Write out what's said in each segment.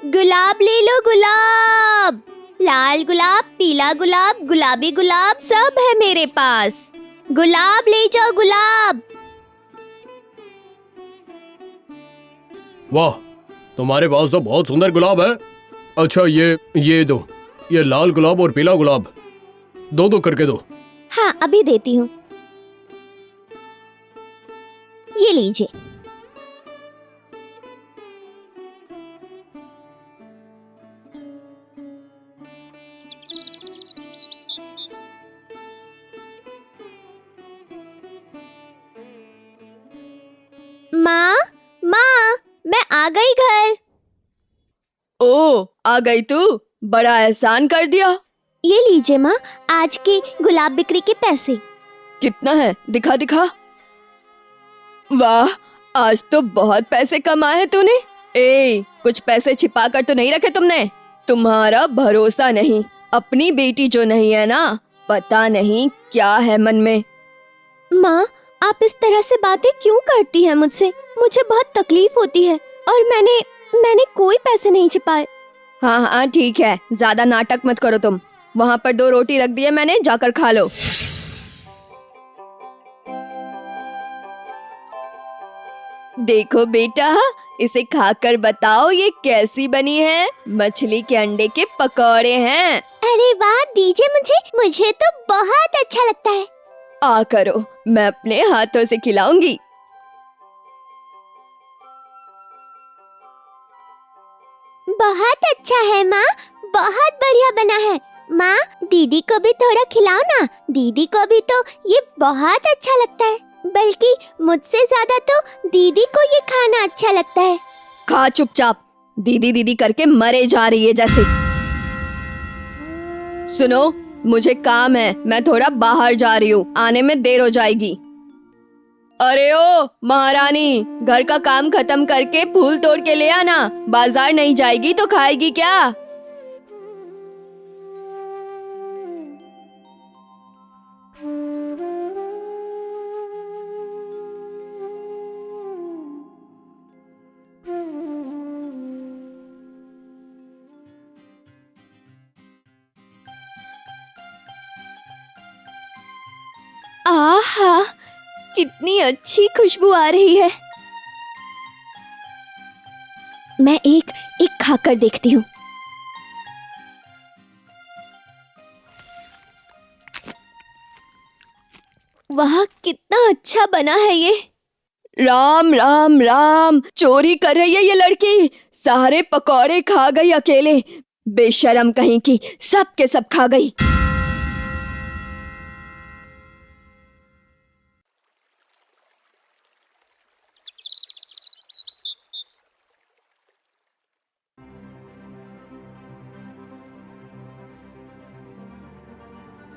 गुलाब ले लो, गुलाब। लाल गुलाब, पीला गुलाब, गुलाबी गुलाब सब है मेरे पास। गुलाब ले जाओ, गुलाब। वाह, तुम्हारे पास तो बहुत सुंदर गुलाब है। अच्छा, ये दो। ये लाल गुलाब और पीला गुलाब दो दो करके दो। हाँ, अभी देती हूँ। ये लीजिए। माँ, माँ, मैं आ गई घर। ओ, आ गई तू। बड़ा एहसान कर दिया। ये लीजिए माँ, आज के गुलाब बिक्री के पैसे। कितना है? दिखा दिखा। वाह, आज तो बहुत पैसे कमाए हैं तूने। कुछ पैसे छिपा कर तो नहीं रखे तुमने? तुम्हारा भरोसा नहीं। अपनी बेटी जो नहीं है ना, पता नहीं क्या है मन में। माँ, आप इस तरह से बातें क्यों करती हैं मुझसे? मुझे बहुत तकलीफ होती है और मैंने कोई पैसे नहीं छिपाए। हाँ हाँ ठीक है, ज्यादा नाटक मत करो तुम। वहाँ पर 2 रोटी रख दिए मैंने, जाकर खा लो। देखो बेटा, इसे खाकर बताओ ये कैसी बनी है। मछली के अंडे के पकौड़े हैं। अरे वाह, दीजिए मुझे तो बहुत अच्छा लगता है। आ करो, मैं अपने हाथों से खिलाऊंगी। बहुत अच्छा है माँ, बहुत बढ़िया बना है। माँ, दीदी को भी थोड़ा खिलाओ ना। दीदी को भी तो ये बहुत अच्छा लगता है। बल्कि मुझसे ज्यादा तो दीदी को ये खाना अच्छा लगता है। खा चुपचाप। दीदी दीदी करके मरे जा रही है जैसे। सुनो, मुझे काम है, मैं थोड़ा बाहर जा रही हूँ, आने में देर हो जाएगी। अरे ओ महारानी, घर का काम खत्म करके फूल तोड़ के ले आना। बाजार नहीं जाएगी तो खाएगी क्या? आहा, कितनी अच्छी खुशबू आ रही है। मैं एक एक खाकर देखती हूँ। वाह, कितना अच्छा बना है ये। राम राम राम, चोरी कर रही है ये लड़की। सारे पकौड़े खा गई अकेले। बेशरम कहीं की, सब के सब खा गई।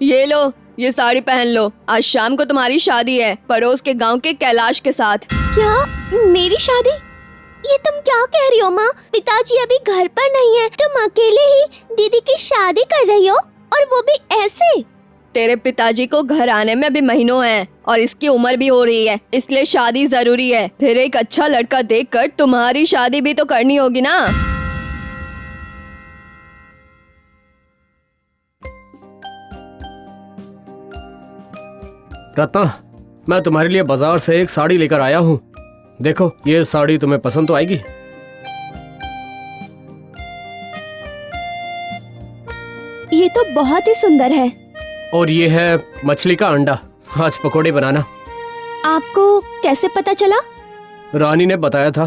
ये लो, ये साड़ी पहन लो। आज शाम को तुम्हारी शादी है, पड़ोस के गांव के कैलाश के साथ। क्या? मेरी शादी? ये तुम क्या कह रही हो माँ? पिताजी अभी घर पर नहीं है, तुम अकेले ही दीदी की शादी कर रही हो, और वो भी ऐसे? तेरे पिताजी को घर आने में अभी महीनों हैं और इसकी उम्र भी हो रही है, इसलिए शादी जरूरी है। फिर एक अच्छा लड़का देखकर तुम्हारी शादी भी तो करनी होगी ना। रत्ना, मैं तुम्हारे लिए बाजार से एक साड़ी लेकर आया हूँ। देखो, ये साड़ी तुम्हें पसंद तो आएगी। ये तो बहुत ही सुंदर है। और ये है मछली का अंडा। आज पकोड़े बनाना। आपको कैसे पता चला? रानी ने बताया था।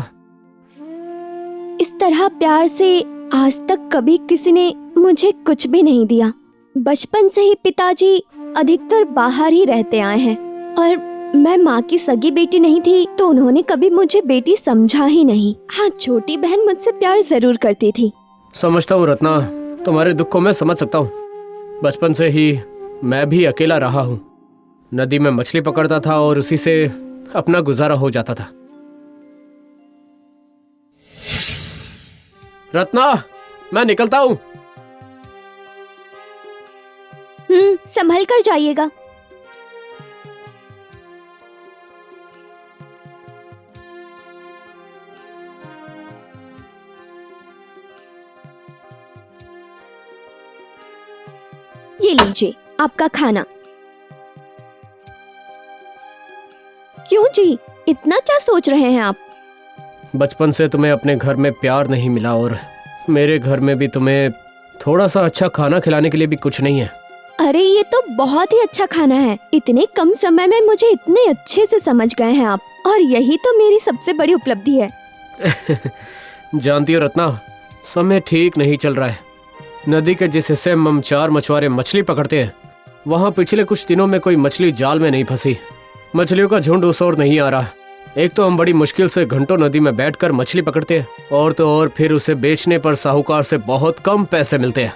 इस तरह प्यार से आज तक कभी किसी ने मुझे कुछ भी नहीं दिया। बचपन से ही पिताजी अधिकतर बाहर ही रहते आए हैं, और मैं माँ की सगी बेटी नहीं थी, तो उन्होंने कभी मुझे बेटी समझा ही नहीं। हाँ, छोटी बहन मुझसे प्यार जरूर करती थी। समझता हूँ रत्ना, तुम्हारे दुख को मैं समझ सकता हूँ। बचपन से ही मैं भी अकेला रहा हूँ। नदी में मछली पकड़ता था और उसी से अपना गुजारा हो जाता था। रत्ना, मैं निकलता हूँ। संभल कर जाइएगा। ये लीजिए आपका खाना। क्यों जी, इतना क्या सोच रहे हैं आप? बचपन से तुम्हें अपने घर में प्यार नहीं मिला और मेरे घर में भी तुम्हें थोड़ा सा अच्छा खाना खिलाने के लिए भी कुछ नहीं है। अरे ये तो बहुत ही अच्छा खाना है। इतने कम समय में मुझे इतने अच्छे से समझ गए हैं आप, और यही तो मेरी सबसे बड़ी उपलब्धि है। जानती हो रत्ना, समय ठीक नहीं चल रहा है। नदी के जिस हिस्से में हम 4 मछुआरे मछली पकड़ते हैं, वहाँ पिछले कुछ दिनों में कोई मछली जाल में नहीं फंसी। मछलियों का झुंड उस ओर नहीं आ रहा। एक तो हम बड़ी मुश्किल से घंटों नदी में बैठकर मछली पकड़ते हैं, और तो और फिर उसे बेचने पर साहूकार से बहुत कम पैसे मिलते हैं।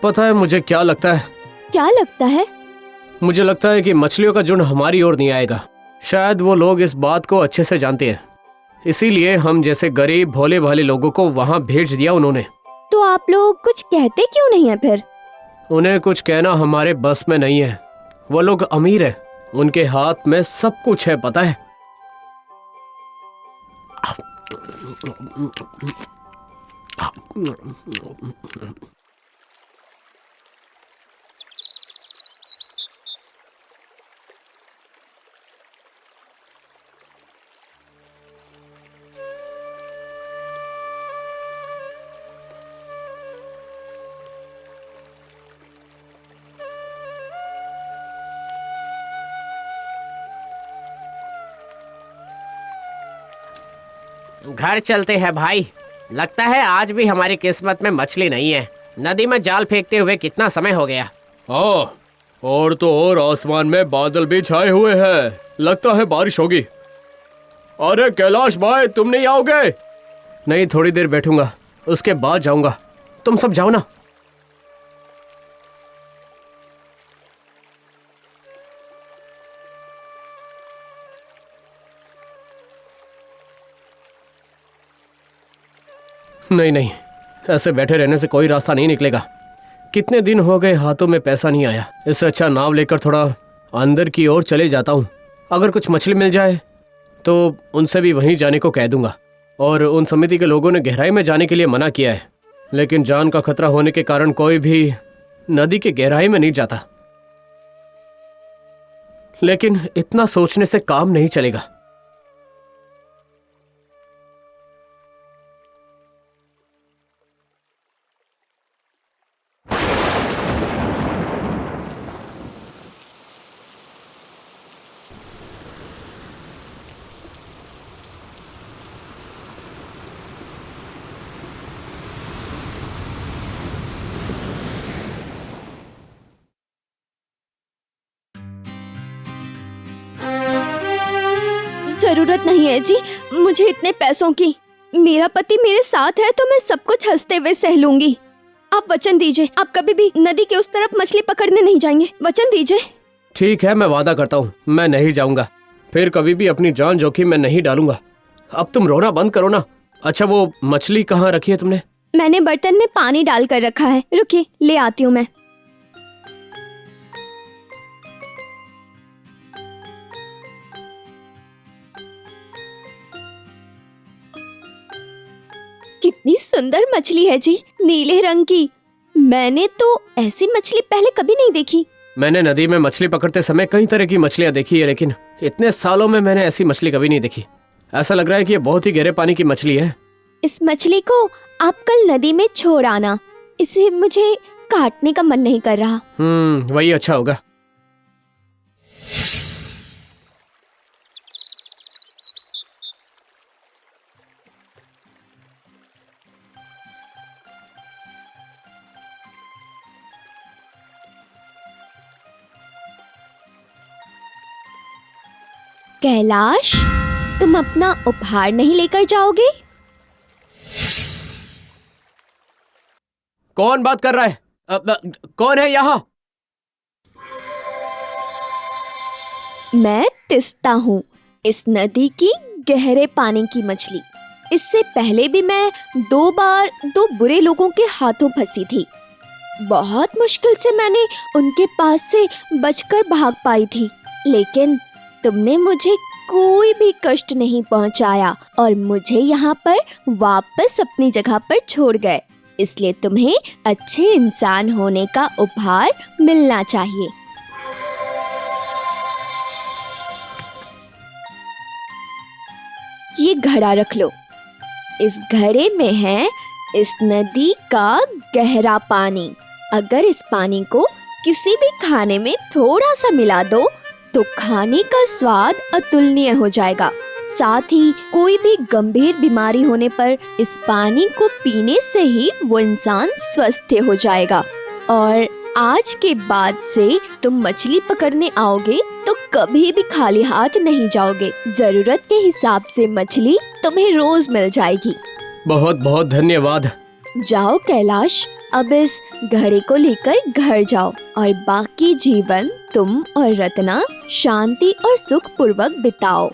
पता है मुझे क्या लगता है? क्या लगता है? मुझे लगता है कि मछलियों का झुंड हमारी ओर नहीं आएगा। शायद वो लोग इस बात को अच्छे से जानते हैं, इसीलिए हम जैसे गरीब भोले भाले लोगों को वहाँ भेज दिया उन्होंने। तो आप लोग कुछ कहते क्यों नहीं है फिर? उन्हें कुछ कहना हमारे बस में नहीं है। वो लोग अमीर है, उनके हाथ में सब कुछ है, पता है। घर चलते हैं भाई। लगता है आज भी हमारी किस्मत में मछली नहीं है। नदी में जाल फेंकते हुए कितना समय हो गया। हाँ, और तो और आसमान में बादल भी छाए हुए हैं। लगता है बारिश होगी। अरे कैलाश भाई, तुम नहीं आओगे? नहीं, थोड़ी देर बैठूंगा, उसके बाद जाऊंगा। तुम सब जाओ ना। नहीं नहीं, ऐसे बैठे रहने से कोई रास्ता नहीं निकलेगा। कितने दिन हो गए हाथों में पैसा नहीं आया। इससे अच्छा नाव लेकर थोड़ा अंदर की ओर चले जाता हूँ। अगर कुछ मछली मिल जाए तो उनसे भी वहीं जाने को कह दूंगा। और उन समिति के लोगों ने गहराई में जाने के लिए मना किया है, लेकिन जान का खतरा होने के कारण कोई भी नदी के गहराई में नहीं जाता। लेकिन इतना सोचने से काम नहीं चलेगा। जरूरत नहीं है जी मुझे इतने पैसों की। मेरा पति मेरे साथ है तो मैं सब कुछ हंसते हुए सह लूंगी। आप वचन दीजिए, आप कभी भी नदी के उस तरफ मछली पकड़ने नहीं जाएंगे। वचन दीजिए। ठीक है, मैं वादा करता हूँ, मैं नहीं जाऊंगा। फिर कभी भी अपनी जान जोखिम में नहीं डालूंगा। अब तुम रोना बंद करो ना। अच्छा, वो मछली कहाँ रखी है तुमने? मैंने बर्तन में पानी डाल कर रखा है, रुकिए ले आती हूँ मैं। कितनी सुंदर मछली है जी, नीले रंग की। मैंने तो ऐसी मछली पहले कभी नहीं देखी। मैंने नदी में मछली पकड़ते समय कई तरह की मछलियाँ देखी है, लेकिन इतने सालों में मैंने ऐसी मछली कभी नहीं देखी। ऐसा लग रहा है कि ये बहुत ही गहरे पानी की मछली है। इस मछली को आप कल नदी में छोड़ आना। इसे मुझे काटने का मन नहीं कर रहा। वही अच्छा होगा। कैलाश, तुम अपना उपहार नहीं लेकर जाओगे? कौन बात कर रहा है? कौन है यहाँ? मैं तिस्ता हूँ, इस नदी की गहरे पानी की मछली। इससे पहले भी मैं 2 बार 2 बुरे लोगों के हाथों फंसी थी। बहुत मुश्किल से मैंने उनके पास से बचकर भाग पाई थी, लेकिन तुमने मुझे कोई भी कष्ट नहीं पहुंचाया और मुझे यहाँ पर वापस अपनी जगह पर छोड़ गए। इसलिए तुम्हें अच्छे इंसान होने का उपहार मिलना चाहिए। ये घड़ा रख लो। इस घड़े में है इस नदी का गहरा पानी। अगर इस पानी को किसी भी खाने में थोड़ा सा मिला दो तो खाने का स्वाद अतुलनीय हो जाएगा। साथ ही कोई भी गंभीर बीमारी होने पर इस पानी को पीने से ही वो इंसान स्वस्थ हो जाएगा। और आज के बाद से तुम मछली पकड़ने आओगे तो कभी भी खाली हाथ नहीं जाओगे। जरूरत के हिसाब से मछली तुम्हें रोज मिल जाएगी। बहुत बहुत धन्यवाद। जाओ कैलाश, अब इस घड़े को लेकर घर जाओ और बाकी जीवन तुम और रत्ना शांति और सुख पूर्वक बिताओ।